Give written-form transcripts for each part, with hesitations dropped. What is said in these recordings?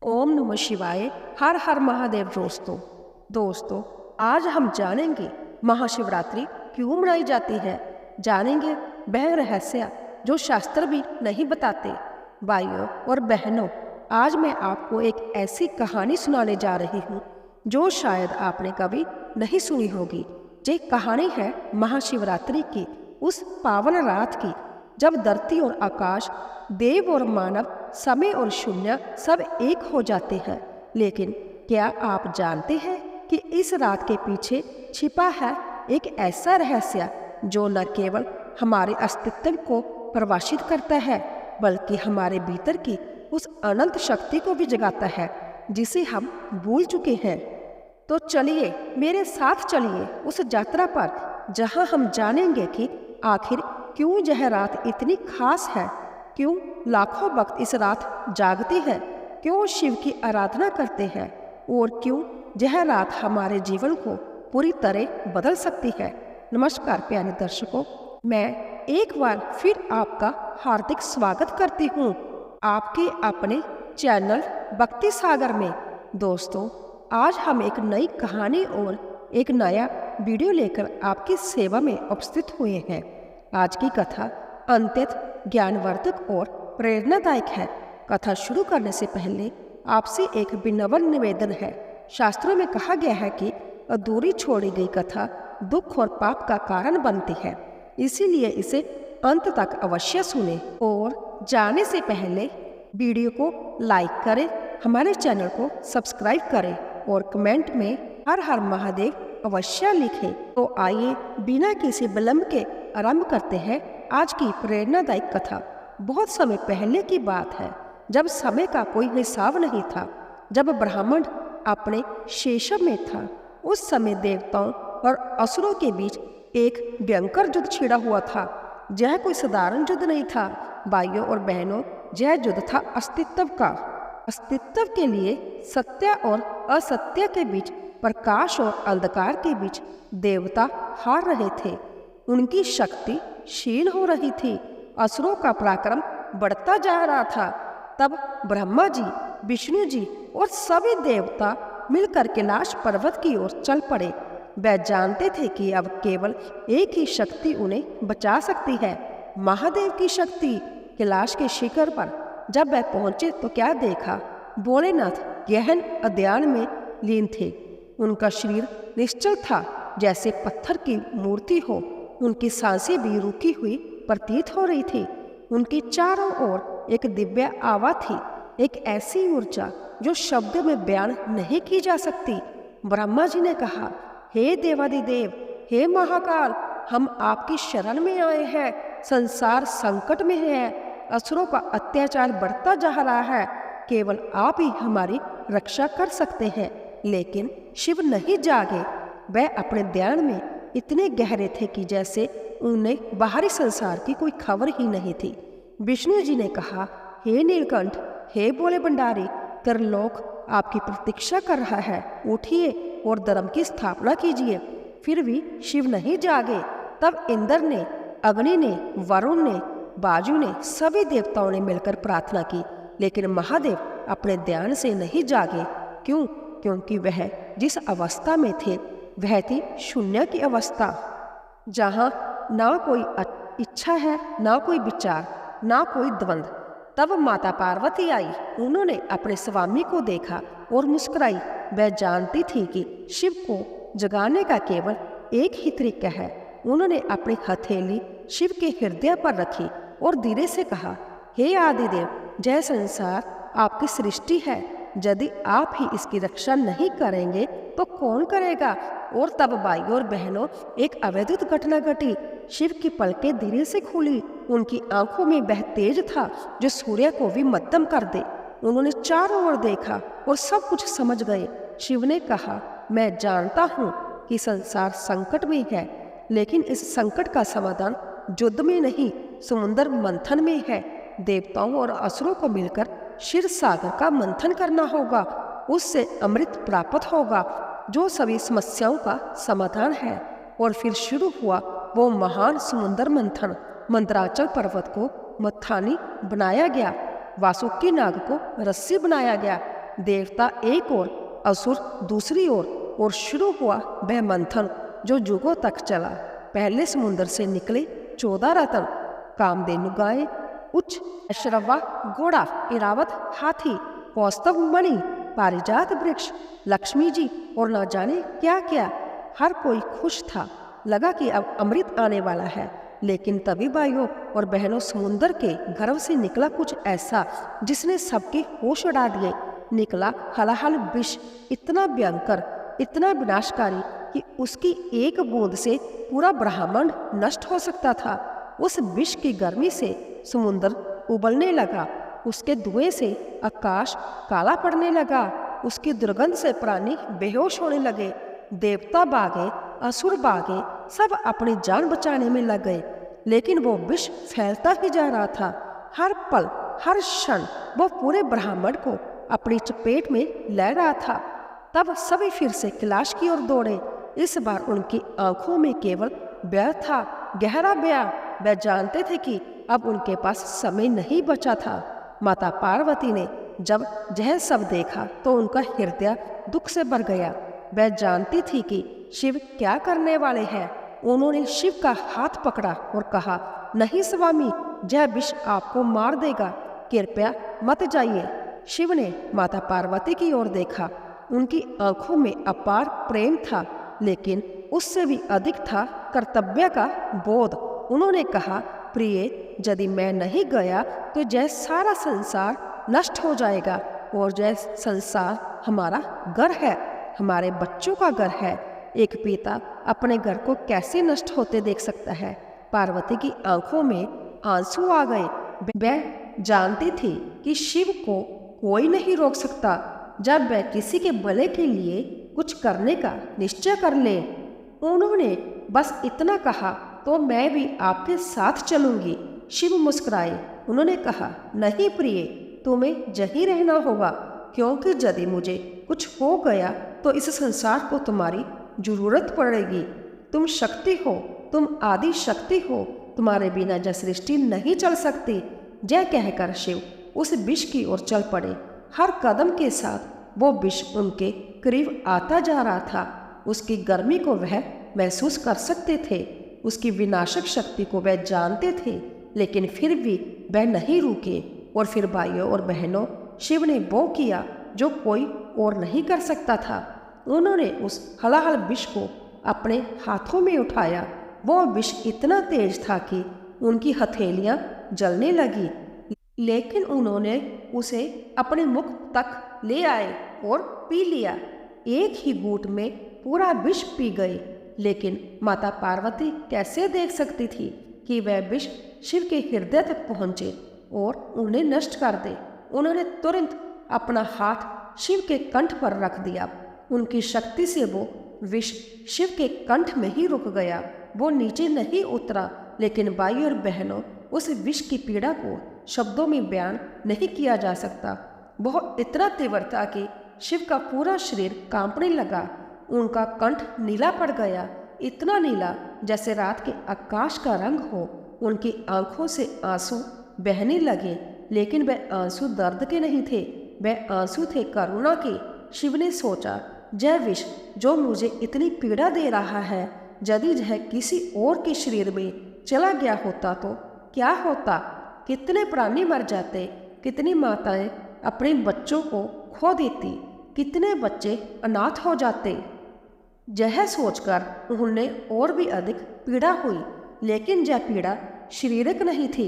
ओम नमः शिवाय। हर हर महादेव। दोस्तों आज हम जानेंगे महाशिवरात्रि क्यों मनाई जाती है। जानेंगे वह रहस्य जो शास्त्र भी नहीं बताते। भाइयों और बहनों, आज मैं आपको एक ऐसी कहानी सुनाने जा रही हूँ जो शायद आपने कभी नहीं सुनी होगी। ये कहानी है महाशिवरात्रि की, उस पावन रात की जब धरती और आकाश, देव और मानव, समय और शून्य सब एक हो जाते हैं। लेकिन क्या आप जानते हैं कि इस रात के पीछे छिपा है एक ऐसा रहस्य जो न केवल हमारे अस्तित्व को परिभाषित करता है बल्कि हमारे भीतर की उस अनंत शक्ति को भी जगाता है जिसे हम भूल चुके हैं। तो चलिए मेरे साथ चलिए उस यात्रा पर जहां हम जानेंगे कि आखिर क्यों यह रात इतनी खास है, क्यों लाखों भक्त इस रात जागते हैं, क्यों शिव की आराधना करते हैं और क्यों यह रात हमारे जीवन को पूरी तरह बदल सकती है। नमस्कार प्यारे दर्शकों, मैं एक बार फिर आपका हार्दिक स्वागत करती हूँ आपके अपने चैनल भक्ति सागर में। दोस्तों आज हम एक नई कहानी और एक नया वीडियो लेकर आपकी सेवा में उपस्थित हुए हैं। आज की कथा अत्यंत ज्ञानवर्धक और प्रेरणादायक है। कथा शुरू करने से पहले आपसे एक विनम्र निवेदन है। शास्त्रों में कहा गया है कि अधूरी छोड़ी गई कथा दुख और पाप का कारण बनती है, इसीलिए इसे अंत तक अवश्य सुने। और जाने से पहले वीडियो को लाइक करें, हमारे चैनल को सब्सक्राइब करें और कमेंट में हर हर महादेव अवश्य लिखें। तो आइए बिना किसी विलंब के आरंभ करते हैं आज की प्रेरणादायक कथा। बहुत समय पहले की बात है, जब समय का कोई हिसाब नहीं था, जब ब्राह्मण अपने शैशव में था। उस समय देवताओं और असुरों के बीच एक भयंकर युद्ध छिड़ा हुआ था। यह कोई साधारण युद्ध नहीं था भाइयों और बहनों, यह युद्ध था अस्तित्व का। अस्तित्व के लिए सत्य और असत्य के बीच, प्रकाश और अंधकार के बीच देवता हार रहे थे। उनकी शक्ति क्षीण हो रही थी, असुरों का पराक्रम बढ़ता जा रहा था। तब ब्रह्मा जी, विष्णु जी और सभी देवता मिलकर कैलाश पर्वत की ओर चल पड़े। वे जानते थे कि अब केवल एक ही शक्ति उन्हें बचा सकती है, महादेव की शक्ति। कैलाश के शिखर पर जब वे पहुंचे तो क्या देखा, भोलेनाथ गहन अध्ययन में लीन थे। उनका शरीर निश्चल था, जैसे पत्थर की मूर्ति हो। उनकी सांसें भी रुकी हुई प्रतीत हो रही थी। उनकी चारों ओर एक दिव्य आवा थी, एक ऐसी ऊर्जा जो शब्द में बयान नहीं की जा सकती। ब्रह्मा जी ने कहा, हे देवादिदेव, हे महाकाल, हम आपकी शरण में आए हैं। संसार संकट में है, असुरों का अत्याचार बढ़ता जा रहा है, केवल आप ही हमारी रक्षा कर सकते हैं। लेकिन शिव नहीं जागे। वह अपने ध्यान में इतने गहरे थे कि जैसे उन्हें बाहरी संसार की कोई खबर ही नहीं थी। विष्णु जी ने कहा, हे नीलकंठ, हे भोले भंडारी, त्रिलोक आपकी प्रतीक्षा कर रहा है, उठिए और धर्म की स्थापना कीजिए। फिर भी शिव नहीं जागे। तब इंद्र ने, अग्नि ने, वरुण ने, बाजू ने, सभी देवताओं ने मिलकर प्रार्थना की, लेकिन महादेव अपने ध्यान से नहीं जागे। क्यों? क्योंकि वह जिस अवस्था में थे वह थी शून्य की अवस्था, जहाँ ना कोई इच्छा है, ना कोई विचार, ना कोई द्वंद्व। तब माता पार्वती आई। उन्होंने अपने स्वामी को देखा और मुस्कुराई। वह जानती थी कि शिव को जगाने का केवल एक ही तरीका है। उन्होंने अपनी हथेली शिव के हृदय पर रखी और धीरे से कहा, हे आदिदेव, यह संसार आपकी सृष्टि है, यदि आप ही इसकी रक्षा नहीं करेंगे तो कौन करेगा। और तब भाइयों और बहनों, एक अवैध घटना घटी। शिव की पलकें धीरे से खुली। उनकी आंखों में वह तेज था जो सूर्य को भी मध्यम कर दे। उन्होंने चारों ओर देखा और सब कुछ समझ गए। शिव ने कहा, मैं जानता हूँ कि संसार संकट में है, लेकिन इस संकट का समाधान युद्ध में नहीं, समुद्र मंथन में है। देवताओं और असुरों को मिलकर क्षीर सागर का मंथन करना होगा। उससे अमृत प्राप्त होगा जो सभी समस्याओं का समाधान है। और फिर शुरू हुआ वो महान समुद्र मंथन। मंदराचल पर्वत को मथानी बनाया गया, वासुकी नाग को रस्सी बनाया गया देवता एक ओर, असुर दूसरी ओर, और शुरू हुआ वह मंथन जो युगों तक चला। पहले समुद्र से निकले 14 रतन, कामधेनु गाय, उच्च अश्रवा घोड़ा, इरावत हाथी, कौस्तभ मणि, पारिजात वृक्ष, लक्ष्मी जी और न जाने क्या क्या। हर कोई खुश था, लगा कि अब अमृत आने वाला है। लेकिन तभी भाइयों और बहनों, समुद्र के गर्भ से निकला कुछ ऐसा जिसने सबके होश उड़ा दिए। निकला हलाहल विष, इतना भयंकर, इतना विनाशकारी कि उसकी एक बूंद से पूरा ब्रह्मांड नष्ट हो सकता था। उस विष की गर्मी से समुद्र उबलने लगा, उसके धुएं से आकाश काला पड़ने लगा, उसकी दुर्गंध से प्राणी बेहोश होने लगे। देवता भागे, असुर भागे, सब अपनी जान बचाने में लग गए। लेकिन वो विष फैलता ही जा रहा था। हर पल, हर क्षण वो पूरे ब्रह्मांड को अपनी चपेट में ले रहा था। तब सभी फिर से कैलाश की ओर दौड़े। इस बार उनकी आंखों में केवल भय था, गहरा भय। वे जानते थे कि अब उनके पास समय नहीं बचा था। माता पार्वती ने जब यह सब देखा तो उनका हृदय दुख से भर गया। वह जानती थी कि शिव क्या करने वाले हैं। उन्होंने शिव का हाथ पकड़ा और कहा, नहीं स्वामी, यह विष आपको मार देगा, कृपया मत जाइए। शिव ने माता पार्वती की ओर देखा। उनकी आंखों में अपार प्रेम था, लेकिन उससे भी अधिक था कर्तव्य का बोध। उन्होंने कहा, प्रिय, यदि मैं नहीं गया तो यह सारा संसार नष्ट हो जाएगा, और यह संसार हमारा घर है, हमारे बच्चों का घर है। एक पिता अपने घर को कैसे नष्ट होते देख सकता है। पार्वती की आंखों में आंसू आ गए। वह जानती थी कि शिव को कोई नहीं रोक सकता जब वह किसी के भले के लिए कुछ करने का निश्चय कर ले। उन्होंने बस इतना कहा, तो मैं भी आपके साथ चलूंगी। शिव मुस्कुराए। उन्होंने कहा, नहीं प्रिय, तुम्हें यहीं रहना होगा, क्योंकि यदि मुझे कुछ हो गया तो इस संसार को तुम्हारी जरूरत पड़ेगी। तुम शक्ति हो, तुम आदि शक्ति हो, तुम्हारे बिना यह सृष्टि नहीं चल सकती। यह कहकर शिव उस विष की ओर चल पड़े। हर कदम के साथ वो विष उनके करीब आता जा रहा था। उसकी गर्मी को वह महसूस कर सकते थे, उसकी विनाशक शक्ति को वह जानते थे, लेकिन फिर भी वह नहीं रुके। और फिर भाइयों और बहनों, शिव ने वो किया जो कोई और नहीं कर सकता था। उन्होंने उस हलाहल विष को अपने हाथों में उठाया। वो विष इतना तेज था कि उनकी हथेलियां जलने लगी, लेकिन उन्होंने उसे अपने मुख तक ले आए और पी लिया। एक ही घूंट में पूरा विष पी गए। लेकिन माता पार्वती कैसे देख सकती थी कि वह विष शिव के हृदय तक पहुँचे और उन्हें नष्ट कर दे। उन्होंने तुरंत अपना हाथ शिव के कंठ पर रख दिया। उनकी शक्ति से वो विष शिव के कंठ में ही रुक गया, वो नीचे नहीं उतरा। लेकिन भाई और बहनों, उस विष की पीड़ा को शब्दों में बयान नहीं किया जा सकता। वह इतना तीव्र था कि शिव का पूरा शरीर कांपने लगा। उनका कंठ नीला पड़ गया, इतना नीला जैसे रात के आकाश का रंग हो। उनकी आंखों से आंसू बहने लगे, लेकिन वह आंसू दर्द के नहीं थे, वह आंसू थे करुणा के। शिव ने सोचा, यह विष जो मुझे इतनी पीड़ा दे रहा है, यदि यह किसी और के शरीर में चला गया होता तो क्या होता? कितने प्राणी मर जाते, कितनी माताएं अपने बच्चों को खो देती, कितने बच्चे अनाथ हो जाते। यह सोचकर उन्हें और भी अधिक पीड़ा हुई। लेकिन यह पीड़ा शारीरिक नहीं थी,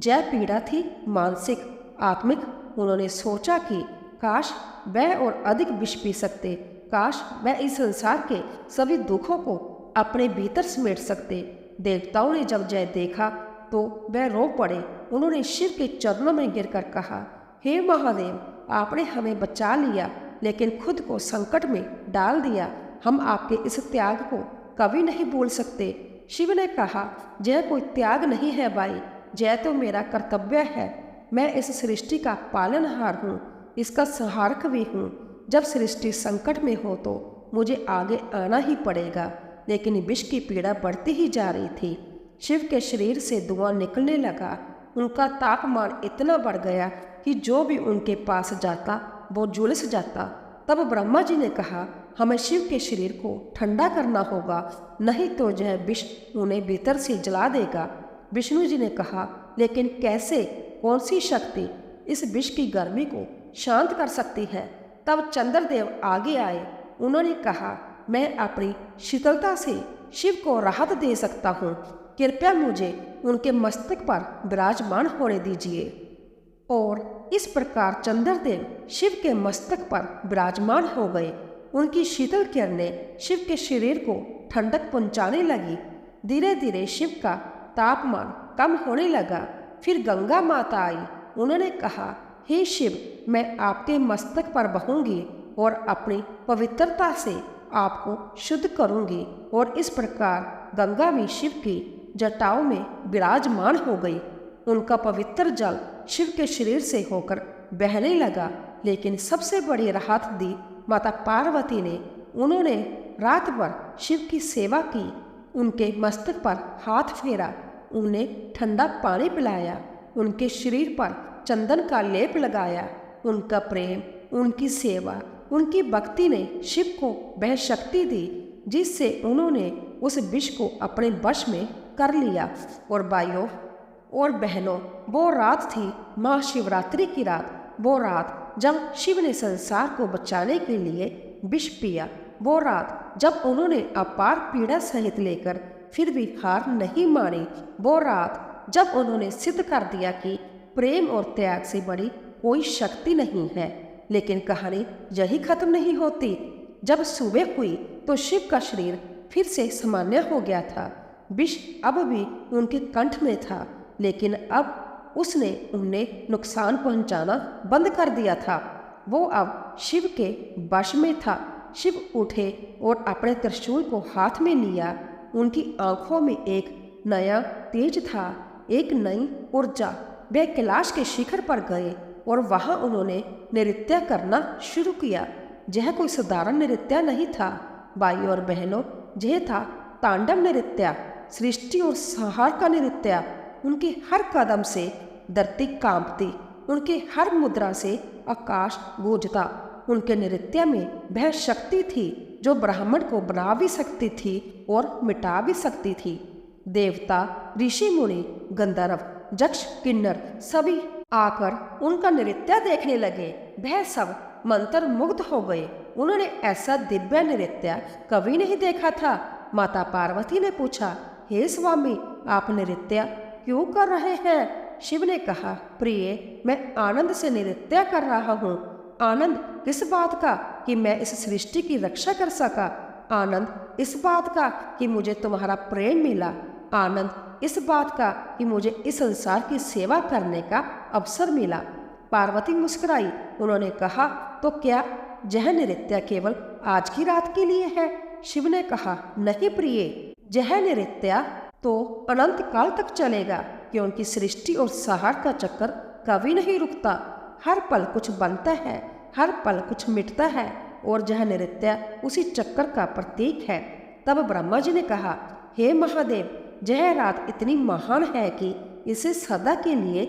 यह पीड़ा थी मानसिक, आत्मिक। उन्होंने सोचा कि काश वह और अधिक विष पी सकते, काश वह इस संसार के सभी दुखों को अपने भीतर समेट सकते। देवताओं ने जब यह देखा तो वह रो पड़े। उन्होंने शिव के चरणों में गिरकर कहा, हे महादेव, आपने हमें बचा लिया, लेकिन खुद को संकट में डाल दिया। हम आपके इस त्याग को कभी नहीं भूल सकते। शिव ने कहा, यह कोई त्याग नहीं है भाई, यह तो मेरा कर्तव्य है। मैं इस सृष्टि का पालनहार हूँ, इसका संहारक भी हूँ। जब सृष्टि संकट में हो तो मुझे आगे आना ही पड़ेगा। लेकिन विष की पीड़ा बढ़ती ही जा रही थी। शिव के शरीर से धुआं निकलने लगा। उनका तापमान इतना बढ़ गया कि जो भी उनके पास जाता वो झुलस जाता। तब ब्रह्मा जी ने कहा, हमें शिव के शरीर को ठंडा करना होगा, नहीं तो यह विष उन्हें भीतर से जला देगा। विष्णु जी ने कहा, लेकिन कैसे, कौन सी शक्ति इस विष की गर्मी को शांत कर सकती है? तब चंद्रदेव आगे आए। उन्होंने कहा, मैं अपनी शीतलता से शिव को राहत दे सकता हूँ, कृपया मुझे उनके मस्तक पर विराजमान होने दीजिए। और इस प्रकार चंद्रदेव शिव के मस्तक पर विराजमान हो गए। उनकी शीतल किरणें शिव के शरीर को ठंडक पहुंचाने लगी। धीरे धीरे शिव का तापमान कम होने लगा। फिर गंगा माता आई। उन्होंने कहा, हे शिव, मैं आपके मस्तक पर बहूंगी और अपनी पवित्रता से आपको शुद्ध करूंगी। और इस प्रकार गंगा भी शिव की जटाओं में विराजमान हो गई। उनका पवित्र जल शिव के शरीर से होकर बहने लगा। लेकिन सबसे बड़ी राहत दी माता पार्वती ने। उन्होंने रात भर शिव की सेवा की, उनके मस्तक पर हाथ फेरा, उन्हें ठंडा पानी पिलाया, उनके शरीर पर चंदन का लेप लगाया। उनका प्रेम, उनकी सेवा, उनकी भक्ति ने शिव को वह शक्ति दी जिससे उन्होंने उस विष को अपने वश में कर लिया। और भाइयों और बहनों, वो रात थी महाशिवरात्रि की रात। वो रात जब शिव ने संसार को बचाने के लिए विष पिया। वो रात जब उन्होंने अपार पीड़ा सहित लेकर फिर भी हार नहीं मानी। वो रात जब उन्होंने सिद्ध कर दिया कि प्रेम और त्याग से बड़ी कोई शक्ति नहीं है। लेकिन कहानी यही खत्म नहीं होती। जब सुबह हुई तो शिव का शरीर फिर से सामान्य हो गया था। विष अब भी उनके कंठ में था, लेकिन अब उसने उन्हें नुकसान पहुंचाना बंद कर दिया था। वो अब शिव के वश में था। शिव उठे और अपने त्रिशूल को हाथ में लिया। उनकी आंखों में एक नया तेज था, एक नई ऊर्जा। वे कैलाश के शिखर पर गए और वहां उन्होंने नृत्य करना शुरू किया। यह कोई साधारण नृत्य नहीं था भाइयों और बहनों, यह था तांडव नृत्य, सृष्टि और संहार का नृत्य। उनके हर कदम से धरती कांपती, उनके हर मुद्रा से आकाश गूंजता। उनके नृत्य में वह शक्ति थी जो ब्राह्मण को बना भी सकती थी और मिटा भी सकती थी। देवता, ऋषि मुनि, गंधर्व, यक्ष, किन्नर सभी आकर उनका नृत्य देखने लगे। वह सब मंत्र मुग्ध हो गए। उन्होंने ऐसा दिव्य नृत्य कभी नहीं देखा था। माता पार्वती ने पूछा, हे स्वामी, आप नृत्य क्यों कर रहे हैं? शिव ने कहा, प्रिय, मैं आनंद से नृत्य कर रहा हूँ। आनंद किस बात का कि मैं इस सृष्टि की रक्षा कर सका। आनंद इस बात का कि मुझे तुम्हारा प्रेम मिला। आनंद इस बात का कि मुझे इस संसार की सेवा करने का अवसर मिला। पार्वती मुस्कुराई। उन्होंने कहा, तो क्या यह नृत्य केवल आज की रात के लिए है? शिव ने कहा, नहीं प्रिय, यह नृत्य तो अनंत काल तक चलेगा, क्योंकि सृष्टि और संहार का चक्कर कभी नहीं रुकता। हर पल कुछ बनता है, हर पल कुछ मिटता है, और यह नृत्य उसी चक्कर का प्रतीक है। तब ब्रह्मा जी ने कहा, हे महादेव, यह रात इतनी महान है कि इसे सदा के लिए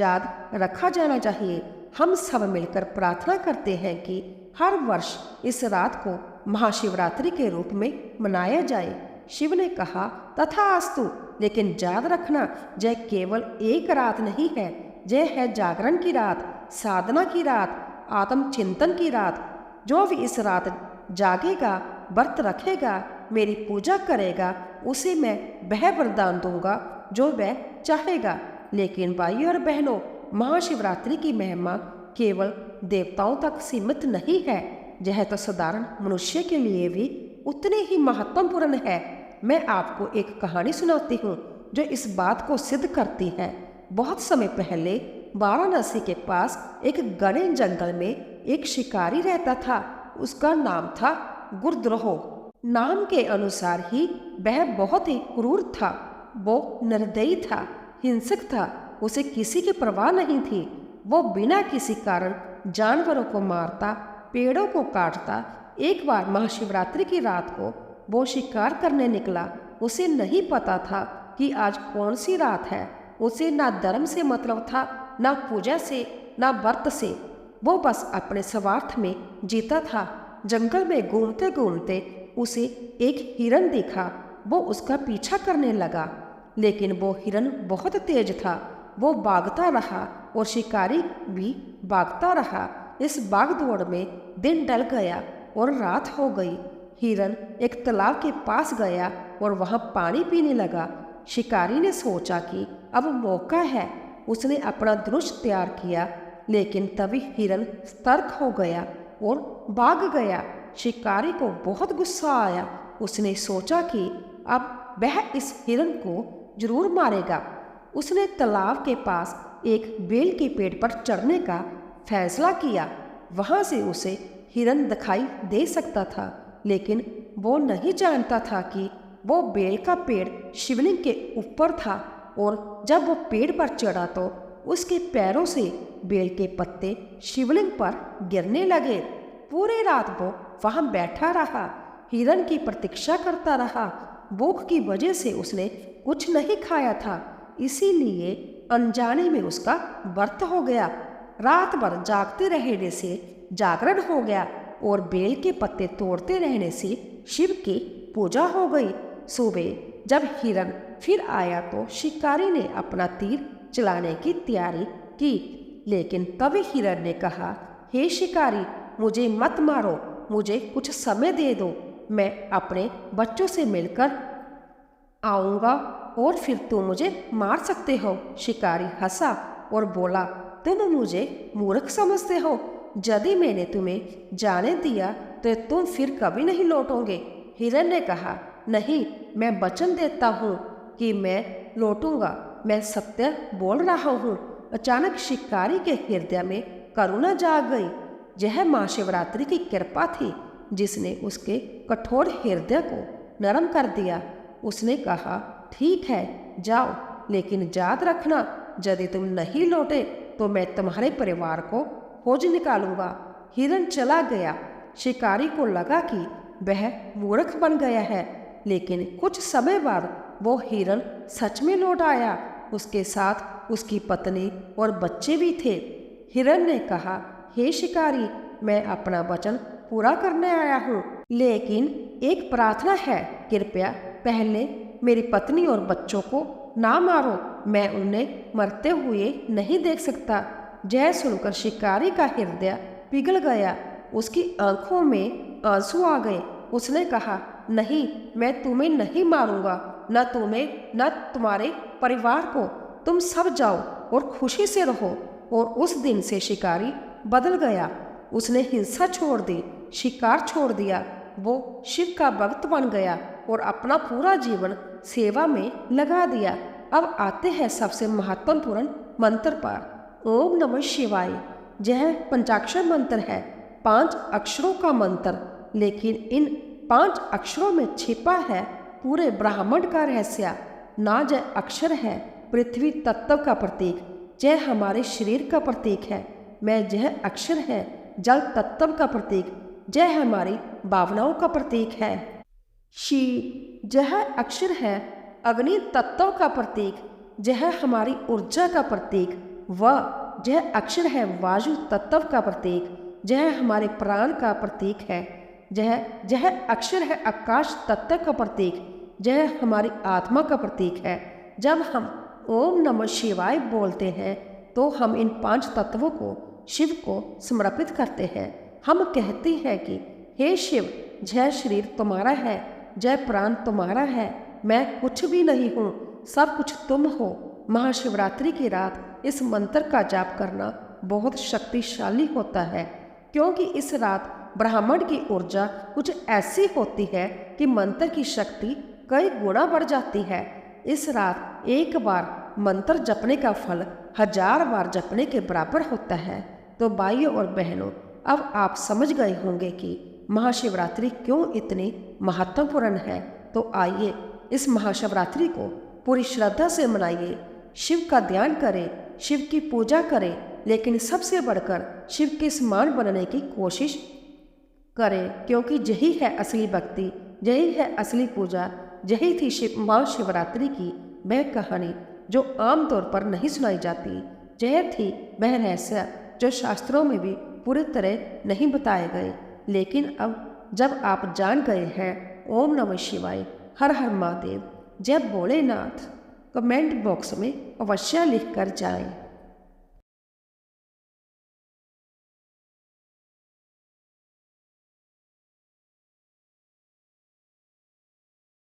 याद रखा जाना चाहिए। हम सब मिलकर प्रार्थना करते हैं कि हर वर्ष इस रात को महाशिवरात्रि के रूप में मनाया जाए। शिव ने कहा, तथास्तु, लेकिन याद रखना, यह केवल एक रात नहीं है, यह है जागरण की रात, साधना की रात, आत्मचिंतन की रात। जो भी इस रात जागेगा, व्रत रखेगा, मेरी पूजा करेगा, उसे मैं वह वरदान दूंगा जो वह चाहेगा। लेकिन भाइयों और बहनों, महाशिवरात्रि की महिमा केवल देवताओं तक सीमित नहीं है, यह तो साधारण मनुष्य के लिए भी उतनी ही महत्वपूर्ण है। मैं आपको एक कहानी सुनाती हूँ जो इस बात को सिद्ध करती है। बहुत समय पहले वाराणसी के पास एक घने जंगल में एक शिकारी रहता था। उसका नाम था गुरद्रोह। नाम के अनुसार ही वह बहुत ही क्रूर था। वो निर्दयी था, हिंसक था, उसे किसी की परवाह नहीं थी। वो बिना किसी कारण जानवरों को मारता, पेड़ों को काटता। एक बार महाशिवरात्रि की रात को वो शिकार करने निकला। उसे नहीं पता था कि आज कौन सी रात है। उसे ना धर्म से मतलब था, ना पूजा से, ना व्रत से। वो बस अपने स्वार्थ में जीता था। जंगल में घूमते घूमते उसे एक हिरन दिखा। वो उसका पीछा करने लगा, लेकिन वो हिरन बहुत तेज था। वो भागता रहा और शिकारी भी भागता रहा। इस भागदौड़ में दिन ढल गया और रात हो गई। हिरन एक तालाब के पास गया और वहां पानी पीने लगा। शिकारी ने सोचा कि अब मौका है। उसने अपना धनुष तैयार किया, लेकिन तभी हिरन सतर्क हो गया और भाग गया। शिकारी को बहुत गुस्सा आया। उसने सोचा कि अब वह इस हिरन को जरूर मारेगा। उसने तालाब के पास एक बेल के पेड़ पर चढ़ने का फैसला किया। वहां से उसे हिरन दिखाई दे सकता था, लेकिन वो नहीं जानता था कि वो बेल का पेड़ शिवलिंग के ऊपर था, और जब वो पेड़ पर चढ़ा तो उसके पैरों से बेल के पत्ते शिवलिंग पर गिरने लगे। पूरी रात वो वहां बैठा रहा, हिरन की प्रतीक्षा करता रहा। भूख की वजह से उसने कुछ नहीं खाया था, इसीलिए अनजाने में उसका व्रत हो गया। रात भर जागते रहने से जागरण हो गया और बेल के पत्ते तोड़ते रहने से शिव की पूजा हो गई। सुबह जब हिरन फिर आया तो शिकारी ने अपना तीर चलाने की तैयारी की, लेकिन तभी हिरन ने कहा, हे शिकारी, मुझे मत मारो, मुझे कुछ समय दे दो। मैं अपने बच्चों से मिलकर आऊँगा और फिर तुम मुझे मार सकते हो। शिकारी हंसा और बोला, तुम मुझे मूर्ख समझते हो? यदि मैंने तुम्हें जाने दिया तो तुम फिर कभी नहीं लौटोगे। हिरन ने कहा, नहीं, मैं वचन देता हूँ कि मैं लौटूंगा। मैं सत्य बोल रहा हूँ। अचानक शिकारी के हृदय में करुणा जाग गई। यह महाशिवरात्रि की कृपा थी जिसने उसके कठोर हृदय को नरम कर दिया। उसने कहा, ठीक है, जाओ, लेकिन याद रखना, यदि तुम नहीं लौटे तो मैं तुम्हारे परिवार को खोज निकालूंगा। हिरन चला गया। शिकारी को लगा कि वह मूर्ख बन गया है, लेकिन कुछ समय बाद वो हिरन सच में लौट आया। उसके साथ उसकी पत्नी और बच्चे भी थे। हिरन ने कहा, हे शिकारी, मैं अपना वचन पूरा करने आया हूँ, लेकिन एक प्रार्थना है। कृपया पहले मेरी पत्नी और बच्चों को ना मारो। मैं उन्हें मरते हुए नहीं देख सकता। यह सुनकर शिकारी का हृदय पिघल गया। उसकी आंखों में आंसू आ गए। उसने कहा, नहीं, मैं तुम्हें नहीं मारूंगा, न तुम्हें न तुम्हारे परिवार को। तुम सब जाओ और खुशी से रहो। और उस दिन से शिकारी बदल गया। उसने हिंसा छोड़ दी, शिकार छोड़ दिया। वो शिव का भक्त बन गया और अपना पूरा जीवन सेवा में लगा दिया। अब आते हैं सबसे महत्वपूर्ण मंत्र पर। ओम नमः शिवाय। यह पंचाक्षर मंत्र है, 5 अक्षरों का मंत्र, लेकिन इन 5 अक्षरों में छिपा है पूरे ब्रह्मांड का रहस्य। ना यह अक्षर है पृथ्वी तत्व का प्रतीक, यह हमारे शरीर का प्रतीक है। मैं यह अक्षर है जल तत्व का प्रतीक, यह हमारी भावनाओं का प्रतीक है। शी यह अक्षर है अग्नि तत्व का प्रतीक, यह हमारी ऊर्जा का प्रतीक। व यह अक्षर है वायु तत्व का प्रतीक, यह हमारे प्राण का प्रतीक है। यह अक्षर है आकाश तत्व का प्रतीक, यह हमारी आत्मा का प्रतीक है। जब हम ओम नमः शिवाय बोलते हैं तो हम इन 5 तत्वों को शिव को समर्पित करते हैं। हम कहते हैं कि हे शिव, यह शरीर तुम्हारा है, यह प्राण तुम्हारा है, मैं कुछ भी नहीं हूँ, सब कुछ तुम हो। महाशिवरात्रि की रात इस मंत्र का जाप करना बहुत शक्तिशाली होता है, क्योंकि इस रात ब्रह्मांड की ऊर्जा कुछ ऐसी होती है कि मंत्र की शक्ति कई गुना बढ़ जाती है। इस रात एक बार मंत्र जपने का फल 1000 बार जपने के बराबर होता है। तो भाइयों और बहनों, अब आप समझ गए होंगे कि महाशिवरात्रि क्यों इतनी महत्वपूर्ण है। तो आइए इस महाशिवरात्रि को पूरी श्रद्धा से मनाइए, शिव का ध्यान करें, शिव की पूजा करें, लेकिन सबसे बढ़कर शिव के समान बनने की कोशिश करें, क्योंकि यही है असली भक्ति, यही है असली पूजा। यही थी महाशिवरात्रि की वह कहानी जो आमतौर पर नहीं सुनाई जाती। यह थी वह रहस्य जो शास्त्रों में भी पूरी तरह नहीं बताए गए, लेकिन अब जब आप जान गए हैं, ओम नमः शिवाय, हर हर महादेव, जय भोलेनाथ, कमेंट बॉक्स में अवश्य लिख कर जाएं।